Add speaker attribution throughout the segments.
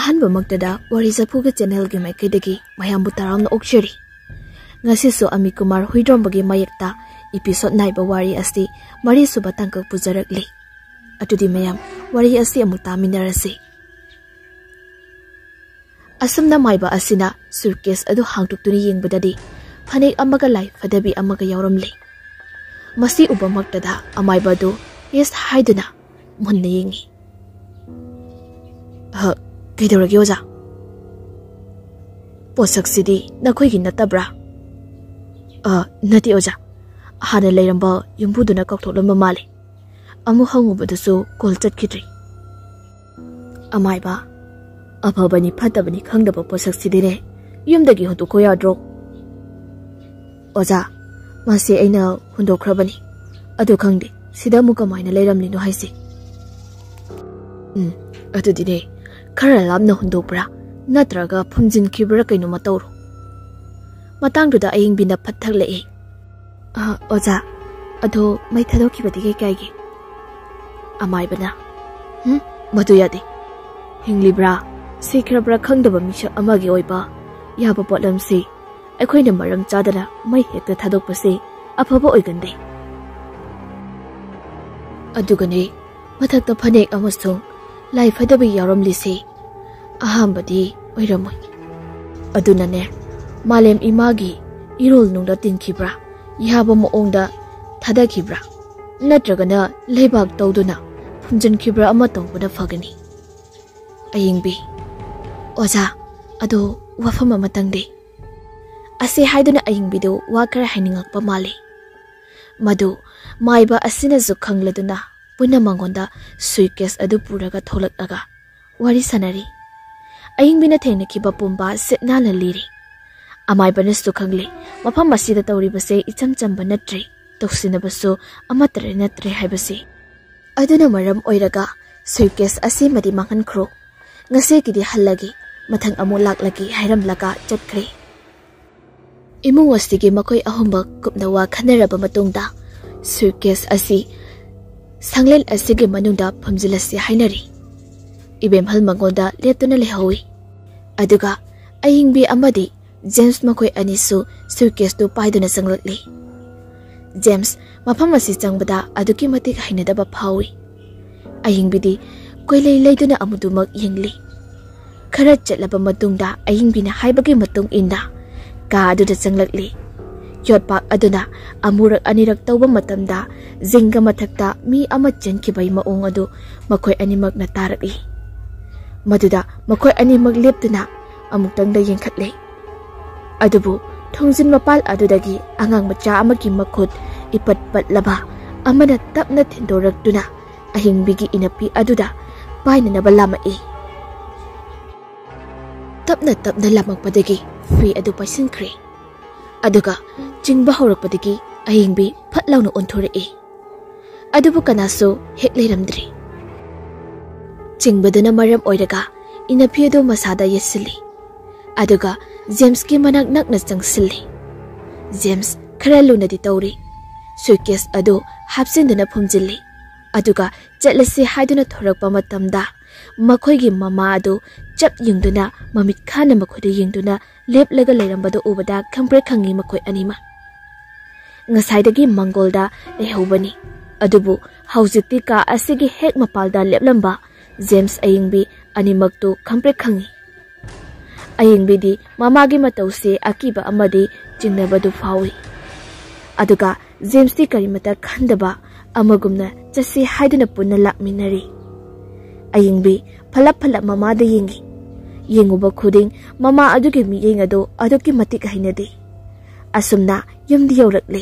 Speaker 1: अहनब मक्तदा वारी चफू के चैनल के माइकैदगी मयाम्बु तारामना ओक्चरी ngasisu AMIT KUMAR HUIDROMBA mayekta episode naiba wari asi mari suba tangkak pujarakli atudi mayam wari asi amu taminarasi asamna maiba asina suitcase adu hangtuktuni yengbadadi phanek amaga lai fadabi amaga yawramli masi ubamaktada amaiba du yes haiduna munna yengi kaidoragi oja posaksidi nakhoigi natabra nati oja hana leiramba yumbuduna kaukthoklamma mali amu hangubadasu kol chatkidri amaiba abhabani phatabani khangdaba posaksidi yumdagi hunduko yadro oja masi aina hundokrabani adu khangde sida muka maina leiramlino haisi adudine khara lamna hundopra natraga phumjin khibra kaino matawro matangduda ayingbina phathakle oja ado mai thadokki badi kaigi amaibana madu yade hinglibra sikrabra khangdaba misha amagi oiba yaba potlamsi aikhoina maram chadana mai hekta thadokpase afaba oigande adugane mathakta phanek amasung lai phadabi yaramlise ahambadi oiramoi adunane malem imagi irol nungda tinkhibra yaba moongda thadakhibra natragana leibak tawduna phumjankhibra ama tawbana fagani ayingbi oja ado wafama matangde ase haiduna ayingbido wakara hainingakpa male madu maiba asina zu khangladuna puna mangonda suitcase adu puraga tholakaga wari sanari ayingbina thengnakiba pumba setnala liri amai banes tu khangle mafam masida tawri base icham chamba natri toksinabasu amatare natre haibase aduna maram oiraga suitcase ase madi mangan khro ngase kidi hallagi mathang amu laklagi hairam laga chatkre imung wastige makoi ahomba kupna wa khanaraba matungda suitcase asi sanglen asige manungda phamjilasi hainari ibem hal mangonda letuna lehawi aduga ayingbi amadi James makoi anisu suitcase du paiduna sanglakli James mafam asi changbada aduki matik hainadaba phawi ayingbidi koilei leiduna amudumak yengli khara chatlaba matungda ayingbina haibagi matung inda ka aduda changlakli yotpak aduna amurak anirak tawba matamda zinga mathakta mi ama chenkibai maong adu makoi animak na tarakli maduda makoi animak leptuna amuktangda yengkhatle adubu thongjin mapal adudagi angang macha amagi makhut ipat patlaba amana tapna thindoraktuna ahingbigi inapi aduda painana balama tapna lamakpadagi fi adu paisinkhre aduga jingba horakpadagi ahingbi phatlawna onthore adubu kanaso hekleiramdri jingbaduna maram oiraga inapi adu masada yesili aduga James ki manak nakna changsilli James khara lunadi tawri suitcase adu hapsinduna phumjilli aduga chatlasi haiduna thorakpa matamda makhoigi mama adu chap yingduna mamit khana makhoida yingduna leplaga leirambada ubada khangpre khangi makhoi anima ngasaidagi mangolda lehobani adubu haujikti ka asigi hek mapalda leplamba James ayingbi animaktu khangpre khangi ayingbidi mamagi matause akiba amadi jingnabadu fawi aduga James ti karimata khandaba amagumna chasi haiduna punna lakminari ayingbi phala mamada yenguba khuding mama adugi mi yengado aduki matik hainadi asumna yumdi yaurakle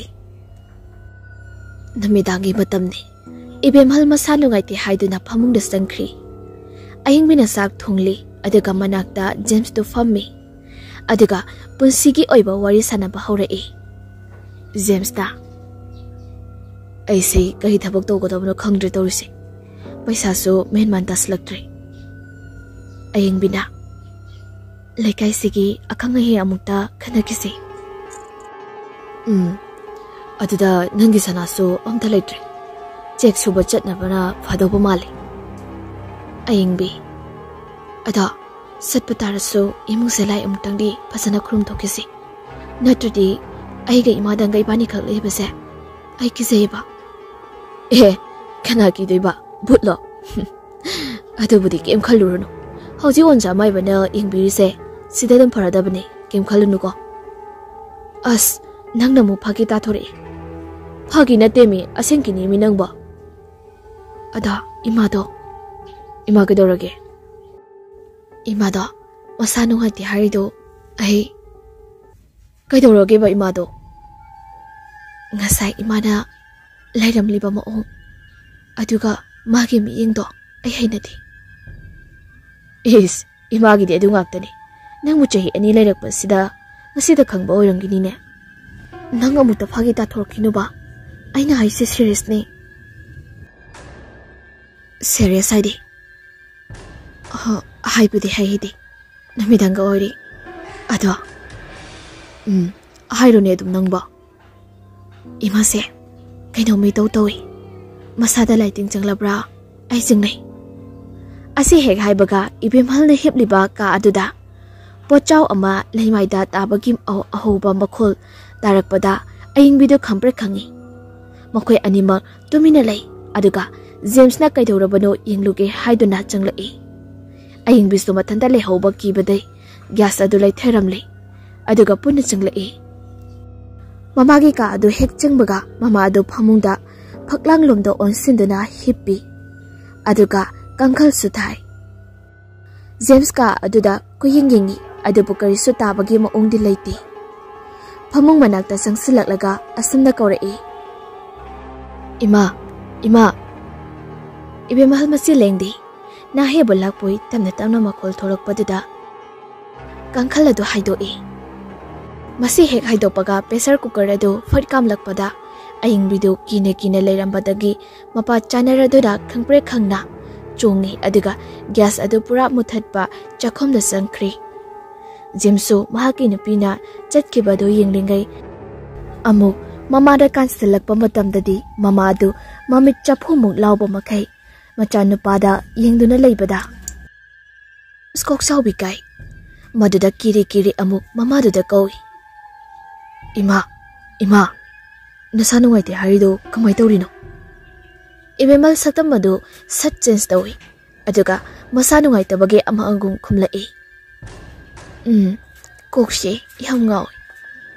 Speaker 1: namidangi matamni ibemhal masanu ngaiti haiduna phamungda sangkhri ayingbina sak thongli aduga manakta James to fammi aduga punsigi oiba wari sanaba haurai James ta aise kahi thabak tawgodabno khangdre tawrise paisa so menman taslaktre ayingbina laikai sigi akhanga he amukta khanakise aduda nangi sanaso amta laitre check suba chatnabana fadoba male ayingbi ada Satpa tarasu imung selai umtangdi pasana khrum thokisi. Natradi aiga imadanga ibani khak lebase. Ai kizeba. Kana ki deba butlo. Adubudi kem khalurunu. Hauji onja mai bana ingbirise. Sidadam faradabani kem khalunu ko. As nangna mu phagi ta thore. Phagi na temi asengkini mi nangba. Ada imado. Ima kedorage. Imado masanu hati harido ai kedorage ba imado. Ngasai imana lairam liba maong. Aduga magi mi ingdo ai hainati. Imagi di adu ngaktani. Nang mu chahi ani lairak pasida ngasida khangba oirangini ne. Nang amuta phagi ta thorkinu ba. Aina haise serious ne. Serious haidi. Haibudi haidi. Namidanga oiri. Ado. Hairo ne dum nangba. Ima se. Kaino mi tau tawi. Masada lighting changlabra. Ai jingnai. Asi hek haibaga ibimhal ne hipliba ka aduda. Pochau ama leimaida tabagim au ahoba makhol tarakpada ayingbido khampre khangi. Makhoi anima tumina lei aduga James na kaidorabano yingluge haiduna changlai. Ayingbisu mathanda le hoba kibadai gas adu lai theramle aduga punna changlai. Mamagi ka adu hek changbaga mama adu phamungda phaklang lomda onsinduna hippi aduga kangkhal suthai. James ka aduda kuyingingi adubu karisu tabagi maongdi laiti. Phamung manakta sangsilaklaga asumna kaurai. Ima ibe mahal masi lengdi na he bolakpoi tamna tamna makhol thorakpaduda kangkhal adu haidoi. Masi hek haidopaga pressure cooker adu fat kamlakpada aying bidu kine leirambadagi mapa chanaradura khangpre khangna chongi aduga gas adu pura muthatpa chakhomda sangkhri. Jimsu mahaki nupina chatkibado yinglingai amuk mamada kansilakpa matamdadi mama adu mamit Chaphu muk lauba makai macha nupada yingduna leibada skok saubi kai maduda kiri amuk mamaduda koi. Ima nasanu waite harido kamai tawrino. Ibemal saktam madu sat change tawi aduga masanu ngaitabage ama angung khumlai. Kokshi yam ngawi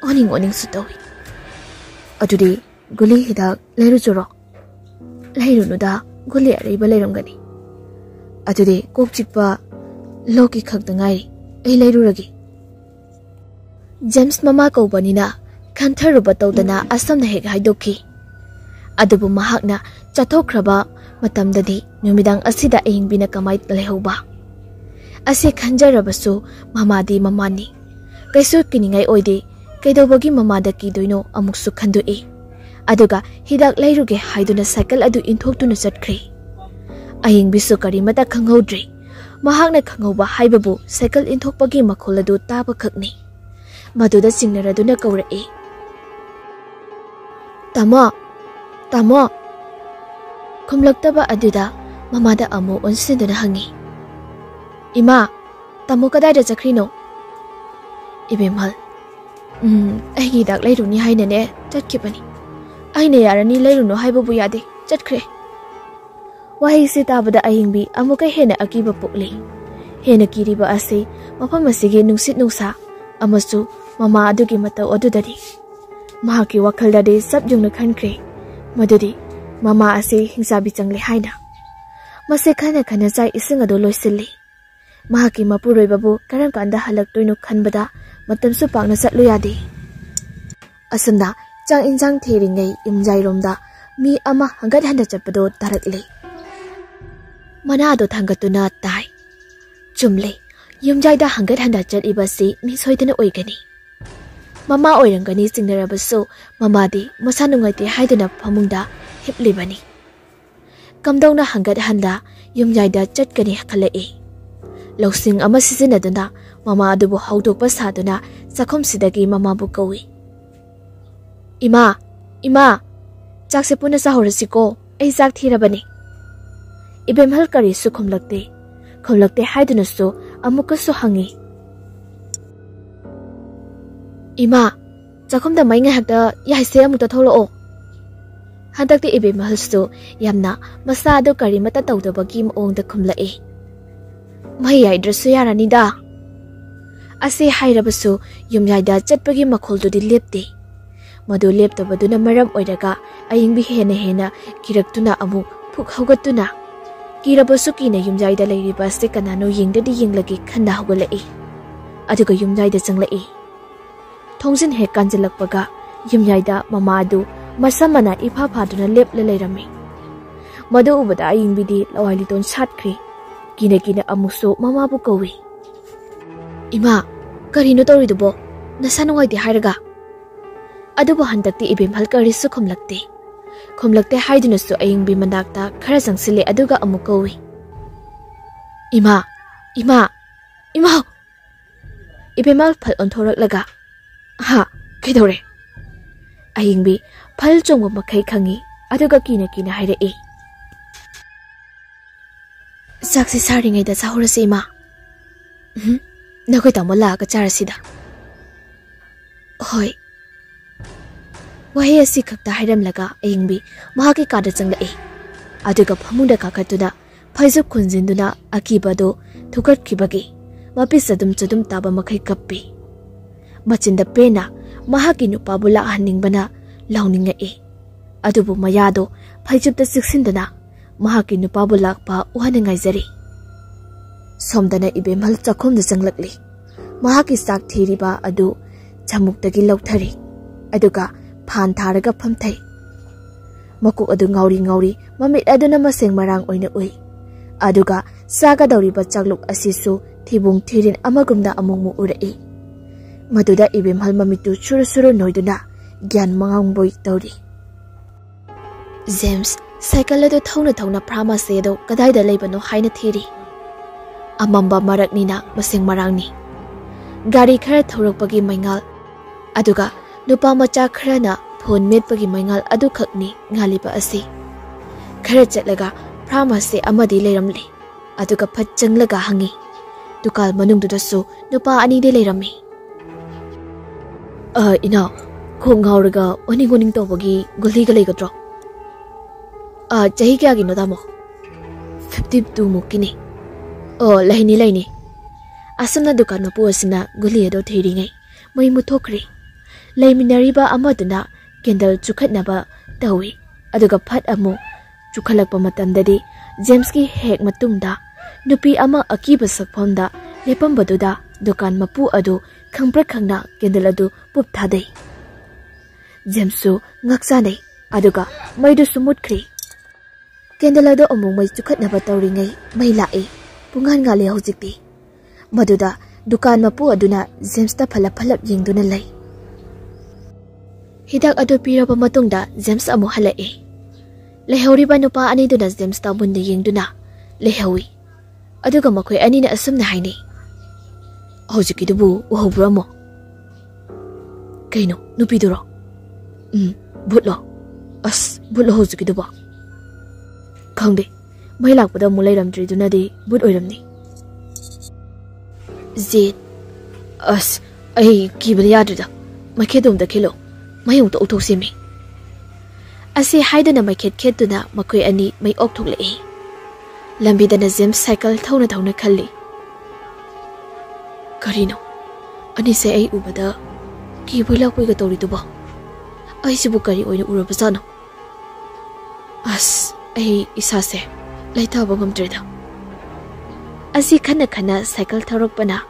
Speaker 1: oning su tawi. Adudi guli hidak leiru churo. Leiru nuda guli ariba leirangani. Adudi kok chikpa loki khakta ngai ai leiru ragi. James mama kaubanina kantharuba tawdana asamna hek haidoki. Adubu mahakna chathokraba matamdadi numidang asida ayingbina kamai lehoba. Ase khanjarabasu mamadi mamani. Kaisu kiningai oide kaidobagi mamada kidoino amuksu khandui. Aduga hidak leiruge haiduna cycle adu inthoktuna chatkri. Ayingbisu karimata khanghodri. Mahakna khanghoba haibabu cycle inthokpagi makhol adu taba khakni. Maduda singnaraduna kaurai. Tamo khumlaktaba aduda mamada amu onsinduna hangi. Ima tamo kadai chakrino. Ibemal aigi dak leiruni haina ne chatkibani. Aina yarani leiruno haibabu yade chatkre. Wahi sitabada ayingbi amuka hena akiba pukli. Hena kiriba ase mafam asige nungsit nungsa amasu mama adugi matau adudari. Mahaki wakhaldade sabjungna khankre. Madudi mama ase hingsabi changle haina. Mase khana chai ising adu loisilli. Mahaki mapuroi babu karam kanda halaktoino khanbada matamsu pakna satlu yadi. Asamna chang injang theringai imjairomda mi ama hangat handa chapado tarakle. Mana ado thangatuna tai. Chumle yumjaida hangat handa chat ibasi mi soidana oigani. Mama oirangani singnarabasu mamadi masanungaite haidana phamungda hiplibani. Kamdongna hangat handa yumjaida chatkani khalai. Lausing ama sisinaduna mama adubu haudokpa saduna sakhomsidagi mama bu kawi. Ima chakse puna sahorasiko ai chak thirabani. Ibemhal kari su khomlakte haiduna su amukasu hangi. Ima, chakhumda mai ngai hakda yaise amukta tholoo. Handakti ibimhalsu yamna masado karimata tawdabagi maongda khumlae. Mai yaidrasu yaranida. Ase hairabasu yumyaida chatpagi makholdudi lepte. Madu leptabaduna maram oiraga ayingbi hena hena kiraktuna amu phuk haugatuna. Kirabasu kina yumyaida leiriba ase kanano yingdadi yinglagi khanna haugalai. Aduga yumyaida changlai. Thongsin he kanjalakpaga yumyaida mamadu masamana ifa phaduna lepla leirami. Madu ubada ayingbidi lawaliton satkri. Kina kina amuso mamabu kawi. Ima, karino tawridubo nasanungaidi hairaga. Adubo handakti ibimhal karisu khumlakte. Khumlakte haidunasu ayingbi manakta khara jangsile aduga amukawi. Ima, Ima, Ima. Ibimhal phal onthoraklaga. Ha, kaidore. Ayingbi phal chongwa makhai khangi aduga kina kina hairae. Saksi saringaida sahurase Ima. Nakoi tamo laga charasida. Hoi. Wahi asi khakta hairamlaga ayingbi mahaki kada changlai. Aduga phamunda kakatuna phaijab khunjinduna akibado thukatkibagi mapisadum chadum taba makhai kappi. Machinda pena mahaki nupabu lahanningbana launingae. Adubu mayado phaijabta siksindana mahaki nupabu lakpa uhaningaizari. Somdana ibemhal chakhumda changlakli. Mahaki sak thiriba adu chamuktagi lauthari. Aduga phan tharaga phamthai. Makuk adu ngauri ngauri mamit aduna maseng marang oina ui. Aduga saga dauriba chakluk asisu thibung thirin amagumda amungmu urai. Maduda ibemhal mamitu churu churu noiduna gyan mangangboi tauri. James cycle adu thona pharmacy adu kadaida leibano haina thiri. Amamba maraknina maseng marangni. Gari khara thorokpagi maingal. Aduga nupa macha kharana phone metpagi maingal adu khakni ngaliba asi. Khara chatlaga pharmacy amadi leiramli. Aduga phat changlaga hangi. Dukal manungdudasu nupa ani de leirami. Ina khong ngauraga oning tawbagi guli ga leigadro. Jahi kya gino damo 52 mukini. Laini. Asana dukan mapu asina guli ado thiringai mai muthokri. Laiminariba amaduna candle chukhatnaba tawi. Aduga phat amu chukhalakpa matamdadi James ki hek matungda nupi ama akiba sakphomda lepambaduda dukan mapu adu khangpra khangna candle adu pup thadei. James su ngaksanei aduga maidu sumutkri. Candle adu amung mai chukhatnaba tawringai mai lai. Pungan ngale hojikti. Maduda dukan mapu aduna James ta phalap yingduna lai. Hidak adu piraba matungda James amu halai. Lehoriba nupa ani duna James ta bunda yingduna lehawi. Aduga makoi ani na asumna haini. Hojiki dubu uhobra mo. Kaino nupi duro. Butlo. As butlo hojiki duba. Khangde. May lakpada mulai ramdri duna di but oiramni. Zid. As ay kibali yadrida. May kedum da kilo. Mayung to utok simi. Asi haida na may ket duna makoy ani may oktok lai. Lambida na James cycle thawna khalli. Karino. Ani se ay ubada kibali lakpoy ka tawri tuba. Ay sibu kari oina urabasano. As ay isase. Laitaba ngamdreda. Asi khana cycle tharokpana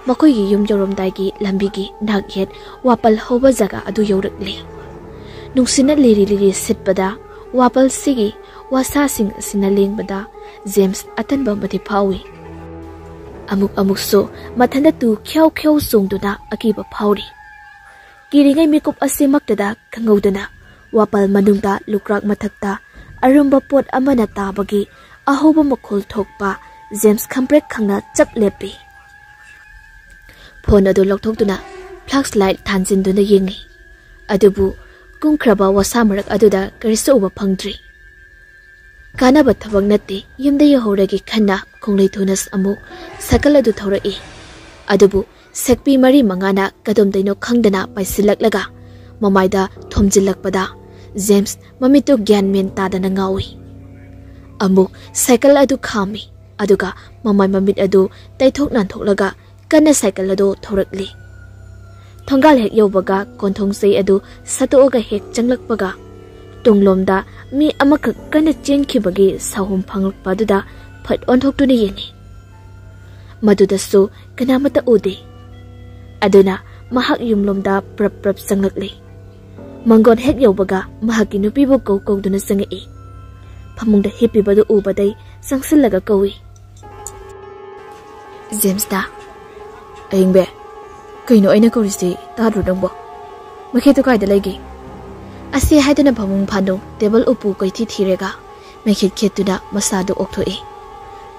Speaker 1: makoigi yum yoromdaigi lambigi nagyet wapal hoba jaga adu yorakli. Nungsina liri sitpada wapal sigi wasa sing sina lengbada James atanba mati phawi. Amuk so mathanda tu khyau sungduna akiba phawri. Kiringai mikup ase maktada khangaudana wapal manungda lukrak mathakta arumba pot amana tabagi ahoba makhol thokpa James khamprek khangna chap lepi. Phone adu lokthokduna flashlight thanjinduna yengi. Adubu kumkraba wasamarak aduda karisu uba phangdri. कानाबा थबक नत्ते युमदा यहौरगी खन्ना खोंglei थुनस अमु cycle अदु थौरई अदुबु सेक्पी मरी मंगाना कदोमदैनो खंगदना पाइसिलकलगा ममाइदा थोमजिलकपदा जेम्स ममितु ज्ञान मेन तादना ngawi अमु साइकल अदु खामी अदुगा ममाइ ममित अदु तैथोक नानथोकलगा कन्ना साइकल अदु थौरकली थोंगाल हेक यौबगा कोन्थोंसै अदु सतोगा हेक चंगलकपगा तुंगलोमदा मी अमखक कन्ना चेनखिबगी साहुम फंगलकपदुदा फट ओन्थोक्तुना येंगी मदुदसु कनामता उदे अदुना महक युमलोमदा प्रप प्रप संगलकली मंगोन हेक यौबगा महकी नुपीबु कौकौदुना संगई फमुंगदा हिपिबदु उबदै संगसिलगा कौई जेम्स दा अयंबे कइनो अइना कौरिसि ताद्रु दंबो मखेतु कायदा लैगे असे हाइदना फमुंग फानो टेबल उपु कैथि थिरेगा मेखित खेतुना मसादु ओक्थोई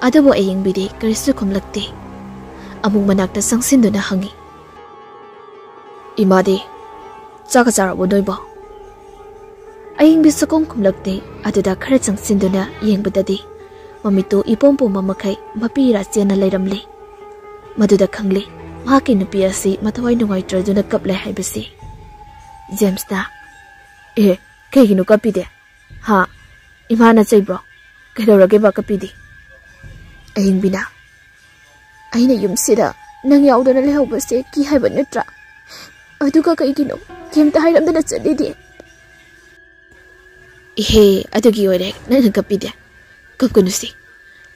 Speaker 1: अदबो अयंबिदे करिसु खुमलकते अमुक मनाक्ता संगसिन्दुना हंगी इमादे चाका चाराबो नोइबो अयंबि सकों खुमलकते अदुदा खरा संगसिन्दुना येंबददि ममितो इपोंपो ममखै मपीरा चेना लैरमले मदुदा खंगले माकी नुपी असि मथवाइ नुंगाइत्रदुना कपले हाइबसि जेम्स दा ए कहिगिनु कपिदे हा इमाना चैब्रो कदौरगे बा कपिदि अयंबिना अइना युमसिदा नंग याउदना लेहौबसे की हाइब नत्रा अदुगा कहिगिनु केमता हाइरमदना चलिदि इहे अदुगी ओरे नंग कपिदे कपकुनुसि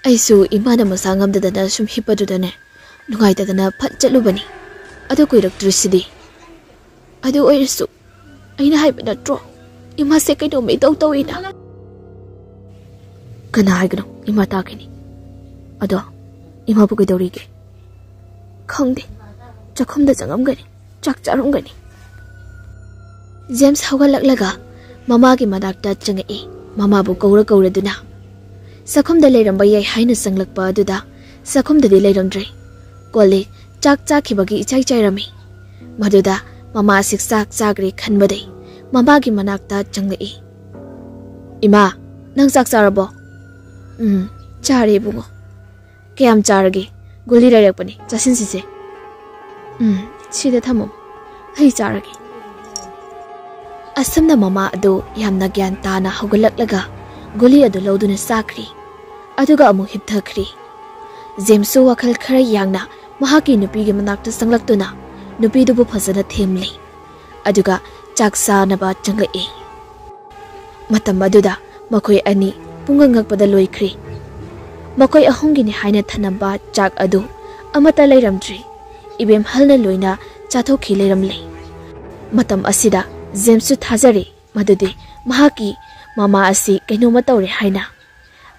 Speaker 1: अइसु इमाना मसा ngamdadana sum hipadudane नुंगाइतदना फट चलुबनी अदु कुइरक्ट्रिसिदि अदु ओइरसु अइना हाइब नत्रो इमा से कइनो मे तौ तौइना कना हाइगनो इमा ताकिनी अदो इमा बु कइदौरिगे खंगदे चखमदा चंगमगनी चाक चारुमगनी जेम्स हौगलकलगा ममागी मनाक्ता चंगई ममाबु कौरा कौरदुना सखमदा लेरंबा याय हाइना संगलकपा अदुदा सखमददि लेरंद्रे कोले चाक चाखिबगी इचाइ चाइरमी मदुदा ममा सिक्साक चागरे खनबदै ममागी मनाक्ता चंगई इमा नंग चाक चारबो चारे बुंगो कयाम चारगे गुली रैरकपनि चासिनसिसे सिदा थमो हई चारगे असमना ममा अदो यामना ज्ञान ताना हौगलकलगा गुली अदो लौदुना साखरी अदुगा अमु हिपथखरी जेम्सु वखल खरा यांगना महाकी नुपीगे मनाक्ता संगलक्तुना नुपीदुबु फजना थेमले अदुगा चाकसानबा चंगई मतम अदुदा मखोय अनि पुंगंगकपदा लोइख्री मखोय अहुंगिनि हाइना थनबा चाक अदु अमता लैरमद्री इबेम हलना लोइना चाथोखि लैरमले मतम असिदा जेम्सु थाजरे मदुदि महाकी मामा असि कैनोमा तौरे हाइना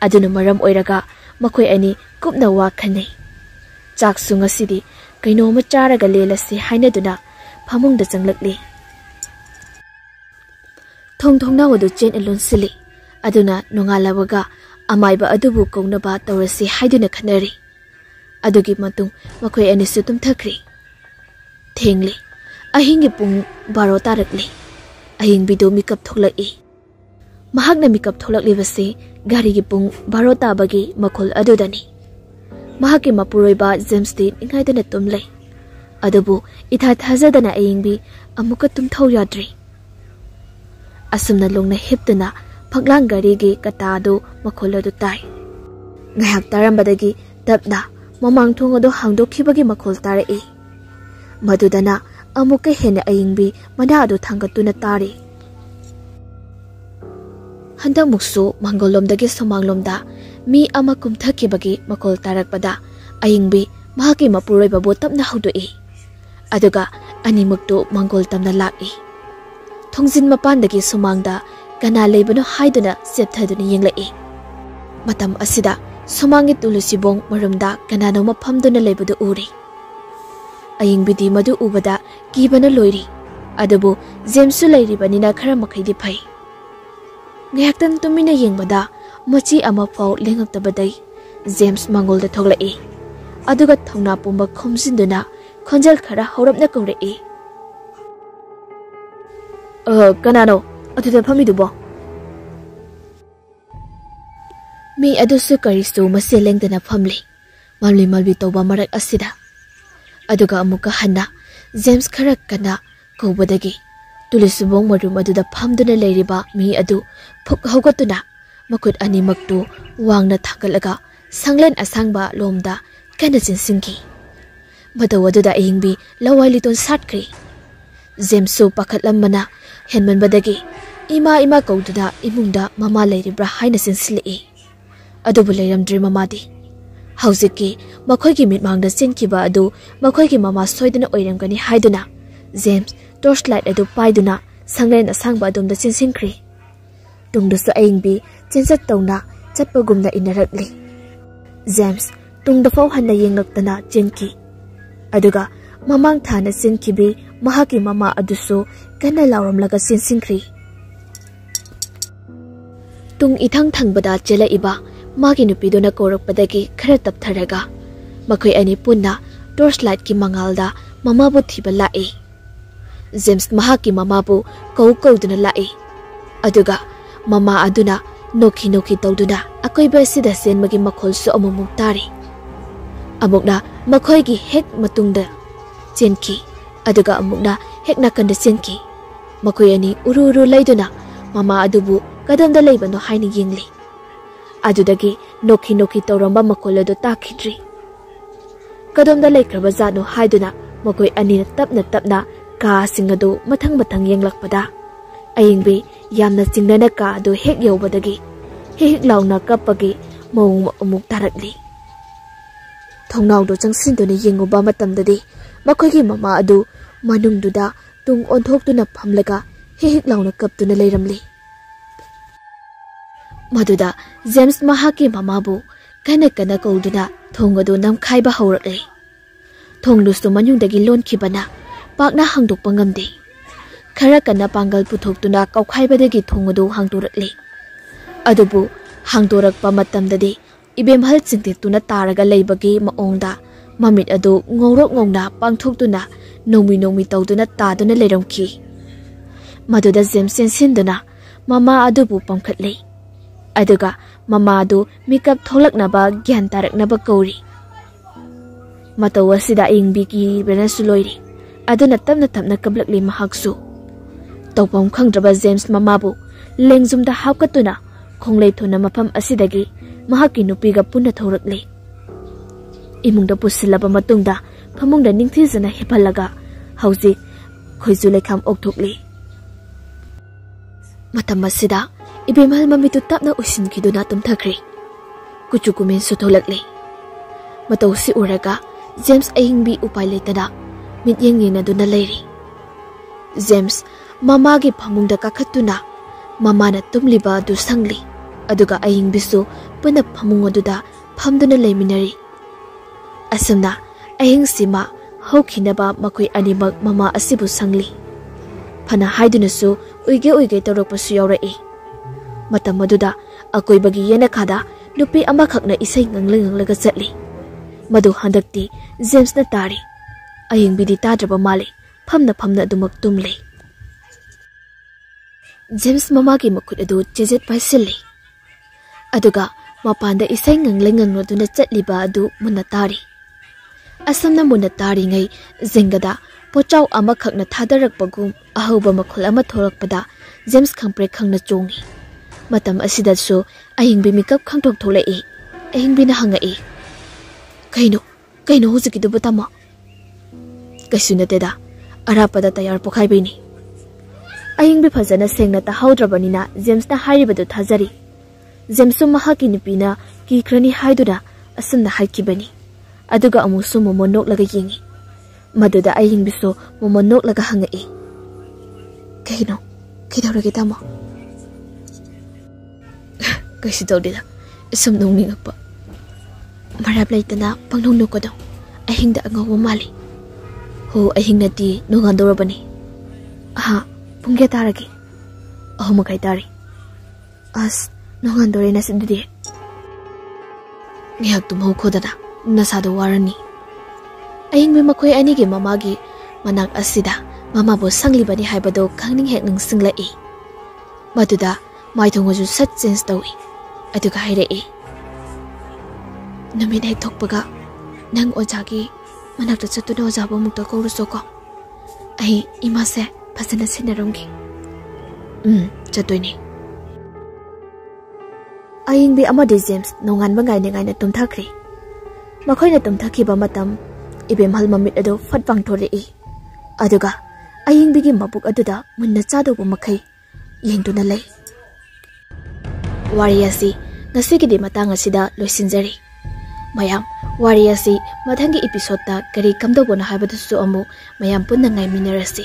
Speaker 1: अदुना मरम ओइरगा मखोय अनि कुपना वा खनै चाकसु ngasiदी कैनोमा चारगा लेलसि हाइनादुना फमुंगदा चंगलकले थोंथोंना वदु चेन लोनसिली अदुना नोंगालाबगा अमाइबा अदुबु कौनबा तौरसि हाइदुना खनरी अदुगी मतुंग मखोय अनिसु तुमथखरी थेंगले अहिंगी पुंग 12 तारकले अहिंग बिदो मिकअप थोलई महागना मिकअप थोलकलिबसे गारीगी पुंग 12 ताबगी मखोल अदुदनी महाकी मपुरोइबा जेम्स दे इंगाइदना तुमले अदुबु इथा थाजदना अहिंबी अमुका तुमथौ याद्री असुमना लोंगना हिपदना फगलांग गारीगी कतादो मखोल अदु ताई ngayak tarambadagi tapna mamang thongado hangdokkhibagi makhol tarei madudana amuka hena ayingbi manado thangatuna tari handa muksu mangolomdagi somanglomda mi ama kumthakibagi makhol tarakpada ayingbi mahaki mapuroi babo tapna haudoi aduga animukto mangol tamna laki thongjin mapandagi somangda kana leibano haiduna septhaduna yenglai matam asida somangi tulusibong marumda kanano maphamduna leibadu uri ayingbidi madu ubada kibana loiri adubu Jamesu leiribanina khara makhaidi phai ngayaktan tumina yengbada machi ama phau lengaktabadai James mangol da thoglai aduga thongna pumba khomsinduna khonjal khara horapna kaurei kanano atuda phamidubo Mi adusu karisu maselengdana famli. Malbi tawba marak asida. Aduga amuka hana James kharak kana kaubadagi. Tulisubong marum aduda phamduna leiriba mi adu phuk haugatuna makut animaktu wangna thakalaga sanglen asangba lomda kana jinsingi. Madawaduda aingbi lawai liton satkri. James so pakhatlambana henmanbadagi ima kauduna imungda mama leiribra haina sinsili. Adubu leiramdri mamadi. Hauziki makhoigi mitmangda sinkiba adu makhoigi mama soidana oiramgani haiduna James torchlight adu paiduna sanglen asangba adumda sinsinkri. Tungdasu aingbi chinsat tawna chatpagumna inarakli. James tungda fau hanna yenglaktana chenki. Aduga mamang thana sinkibi mahaki mama adusu kana lauramlaga sinsinkri. Tung ithang thangbada chela iba magi nupiduna korakpadagi khara taptharaga makhoi ani punna torchlight ki mangalda mama bu thiba lai. James mahaki mama bu kauduna lai. Aduga mama aduna noki tawduna akoiba sida senmagi makhol su amumuk tari. Amukna makhoi gi hek matungda chenki aduga amukna hek nakanda chenki. Makhoi ani uru laiduna mama adubu kadamda leibano haini yengli. Adudagi noki tawramba makolado takhidri. Kadamda leikraba zano haiduna makoi anina tapna ka singado mathang yenglakpada ayingbi yamna chingnana ka adu hek yobadagi hek launa kapagi mawung amuk tarakli. Thongnawdo changsinduna yenguba matamdadi makoigi mama adu manungduda tung onthokduna phamlaga hek launa kaptuna leiramli. Maduda James mahaki mamabu kana kauduna thongadu namkhaiba haurakli. Thonglusu manyungdagi lonkibana pakna hangdokpa ngamde. Khara kana pangal puthoktuna kaukhaibadagi thongadu hangdorakli. Adubu hangdorakpa matamdadi ibemhal chingtektuna taraga leibagi maongda mamit adu ngongna pangthoktuna nomi tawduna taduna leiramki. Maduda James sensinduna mama adubu pamkhatli. Aduga mama adu makeup tholaknaba gyan taraknaba kauri. Matawasida ingbi ki benasu loiri. Aduna tapna kablakli mahaksu. Tawpam khangdraba James mamabu lengzumda hawkatuna khonglei thona mafam asidagi mahaki nupiga punna thorakli. Imungda pusilaba matungda phamungda ningthijana hepalaga hauji khoizu lekham okthokli. Matam asida ibemal mamitu tapna usinkiduna tumthakri. Kuchukumen sutholakli. Matawsi uraga James aingbi upai leitana mityeng yenaduna leiri. James mamagi phamungda kakhatuna mamana tumliba adu sangli. Aduga aingbisu puna phamung aduda phamduna leiminari. Asumna aing sima hokhinaba makoi animak mama asibu sangli. Phana haidunasu uige tawrakpasu yaurai. Matam aduda akoibagi yenakhada nupi amakhakna isai nganglaga chatli. Madu handakti James na tari. Ayingbidi tadraba mali phamna adumak tumli. James mamagi makut adu chejet paisilli. Aduga mapanda isai ngangladuna chatliba adu munna tari. Asamna munna tari ngai zingada pochaw amakhakna thadarakpagum ahauba makhol ama thorakpada James khangpre khangna chongi. Matam asidasu ayingbi makeup khangtok tholai. Ayingbi na hangai. Kaino huziki butama. Kaisunateda arapada tayar pokhaibini. Ayingbi phajana sengna ta haudrabanina James na hairibadu thajari. James mahaki nupina ki khrani haiduna asunna haikibani. Aduga amusu momonok laga yingi. Maduda ayingbiso momonok laga hangai. Kaino kidawragi tama. Kaisi tawdida isum nungingapa. Marap laitana pangnong nukodaw ahingda angaw mali. Ho ahingna ti nungandorabani. Aha, pungya taragi. Aho makay tari. As nungandore na sindudi. Ngihag tumaw ko dana nasado warani. Ahingbi makoy anigi mamagi manak asida mamabo sanglibani haibado kangning hek ng singlai. Maduda may tungoju sat sense dawi. Aduga hairei. Numit hek thokpaga nang ojagi manakta chatuna ojaba mukta kauruso ko. Ai ima se phasana sinaramgi. Chatoini. Ayingbi amadi James nongan bangai ne ngai na tumthakri. Makhoi na tumthakhiba matam ibem hal mamit ado fatwang thore I. Aduga ayingbi gi mabuk aduda munna chado bu makhai yengduna lay. Wari asi ngasigidi matang asida loisinjari. Mayam wari asi mathangi episode ta kari kamdobona haibadasu amu mayam punna ngai minarasi.